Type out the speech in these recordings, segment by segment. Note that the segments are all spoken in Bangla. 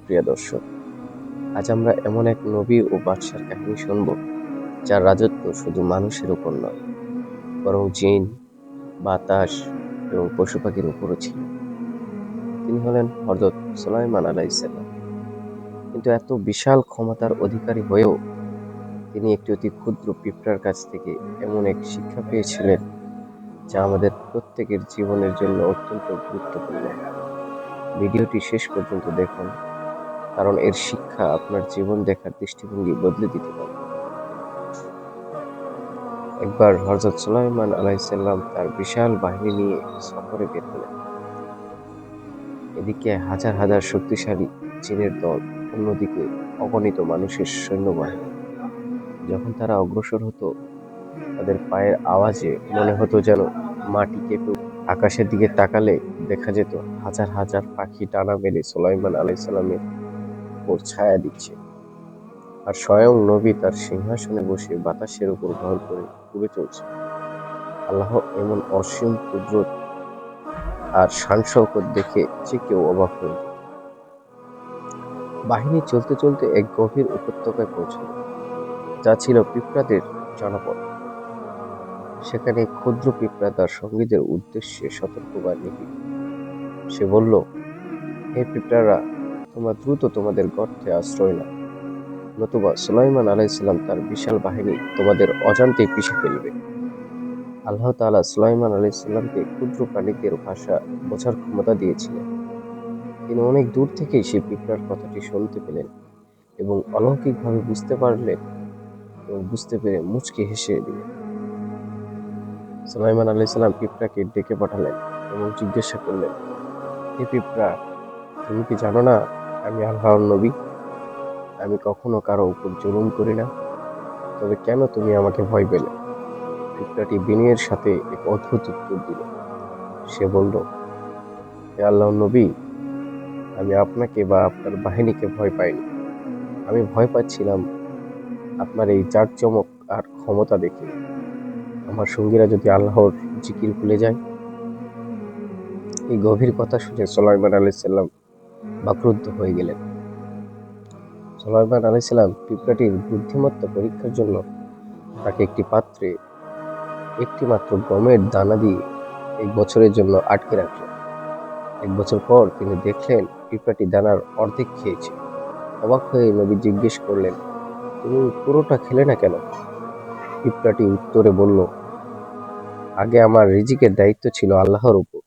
সুপ্রিয় দর্শক, আজ আমরা এমন এক নবী ও বাদশার কাহিনী শুনব যার রাজত্ব শুধু মানুষের উপর নয়, বরং জিন, বাতাস এবং পশু পাখির উপরও ছিল। তিনি হলেন হযরত সুলাইমান আলাইহিসসালাম। কিন্তু এত বিশাল ক্ষমতার অধিকারী হয়েও তিনি একটি অতি ক্ষুদ্র পিঁপড়ার কাছ থেকে এমন এক শিক্ষা পেয়েছিলেন যা আমাদের প্রত্যেকের জীবনের জন্য অত্যন্ত গুরুত্বপূর্ণ। ভিডিওটি শেষ পর্যন্ত দেখুন, কারণ এর শিক্ষা আপনার জীবন দেখার দৃষ্টিভঙ্গি বদলে দিতে পারে। একবার হযরত সুলাইমান আলাইহিসসালাম তার বিশাল বাহিনী নিয়ে সফরে বের হলেন। এদিকে হাজার হাজার শক্তিশালী জিনের দল, অন্যদিকে অগণিত মানুষের সৈন্যবাহিনী। যখন তারা অগ্রসর হতো, তাদের পায়ের আওয়াজে মনে হতো যেন মাটি কেঁপে উঠছে। আকাশের দিকে তাকালে দেখা যেত হাজার হাজার পাখি ডানা মেলে সুলাইমান আলাইহিসসালামের উপর ছায়া দিচ্ছে, আর স্বয়ং নবী তার সিংহাসনে বসে বাতাসের উপর ভর করে উড়ে চলছে। আল্লাহ এমন অসীম কুদরত আর শান শওকত দেখে যে কেউ অবাক হয়ে যেত। বাহিনী চলতে চলতে এক গভীর উপত্যকায় পৌঁছল, যা ছিল পিঁপড়াদের জনপদ। সেখানে ক্ষুদ্র পিঁপড়া তার সঙ্গীদের উদ্দেশ্যে সতর্কবাণী দিল। সে বলল, হে পিঁপড়ারা, তোমরা দ্রুত তোমাদের গর্তে আশ্রয় নাও, নতুবা সুলাইমান আলাইহিসসালাম তার বিশাল বাহিনী তোমাদের অজান্তেই পিষে ফেলবে। আল্লাহ তাআলা সুলাইমান আলাইহিসসালামকে ক্ষুদ্র প্রাণীদের ভাষা বোঝার ক্ষমতা দিয়েছিলেন। তিনি অনেক দূর থেকেই সেই পিঁপড়ার কথাটি শুনতে পেলেন এবং অলৌকিকভাবে বুঝতে পারলেন, এবং বুঝতে পেরে মুচকি হেসে দিলেন। সুলাইমান আলাইহিসসালাম পিঁপড়াকে ডেকে পাঠালেন এবং জিজ্ঞাসা করলেন, হে পিঁপড়া, তুমি কি জানো না আমি আল্লাহর নবী? আমি কখনো কারো উপর জুলুম করি না, তবে কেন তুমি আমাকে ভয় পেলে? পিঁপড়াটি বিনয়ের সাথে এক অদ্ভুত উত্তর দিল। সে বলল, হে আল্লাহর নবী, আমি আপনাকে বা আপনার বাহিনীকে ভয় পাইনি। আমি ভয় পাচ্ছিলাম আপনার এই জাঁকজমক আর ক্ষমতা দেখে। আমার সঙ্গীরা যদি আল্লাহর জিকির ভুলে যায়। এই গভীর কথা শুনে সুলাইমান আলাইহিসসালাম বাক্রুদ্ধ হয়ে গেলেন। সুলাইমান আলাইহিসসালাম পিঁপড়াটির বুদ্ধিমত্তা পরীক্ষার জন্য তাকে একটি পাত্রে একটি মাত্র গমের দানা দিয়ে 1 বছরের জন্য আটকে রাখলেন। 1 বছর পর তিনি দেখলেন পিঁপড়াটি দানার অর্ধেক খেয়েছে। অবাক হয়ে নবী জিজ্ঞেস করলেন, তুমি পুরোটা খেলে না কেন? পিঁপড়াটি উত্তরে বলল, আগে আমার রিজিকের দায়িত্ব ছিল আল্লাহর উপর।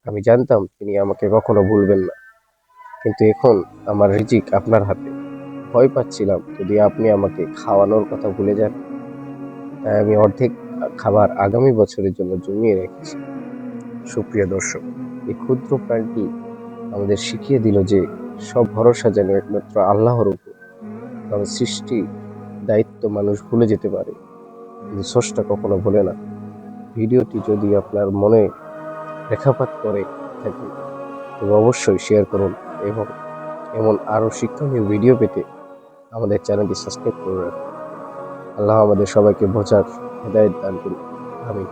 আমি জানতাম তিনি আমাকে কখনো ভুলবেন না, কিন্তু এখন আমার রিজিক আপনার হাতে। ভয় পাচ্ছিলাম যদি আপনি আমাকে খাওয়ানোর কথা ভুলে যান, তাই আমি অর্ধেক খাবার আগামী বছরের জন্য জমিয়ে রেখেছি। সুপ্রিয় দর্শক, এই ক্ষুদ্র প্রাণটি আমাদের শিখিয়ে দিল যে সব ভরসা যেন একমাত্র আল্লাহর উপর। কারণ সৃষ্টি দায়িত্ব মানুষ ভুলে যেতে পারে, কিন্তু স্রষ্টা কখনো ভোলে না। ভিডিওটি যদি আপনার মনে রেখাপাত করে থাকে, তবে অবশ্যই শেয়ার করুন এবং এমন আরও শিক্ষণীয় ভিডিও পেতে আমাদের চ্যানেলটি সাবস্ক্রাইব করে রাখুন। আল্লাহ আমাদের সবাইকে বোঝার হেদায়েত দান করুন। আমিন।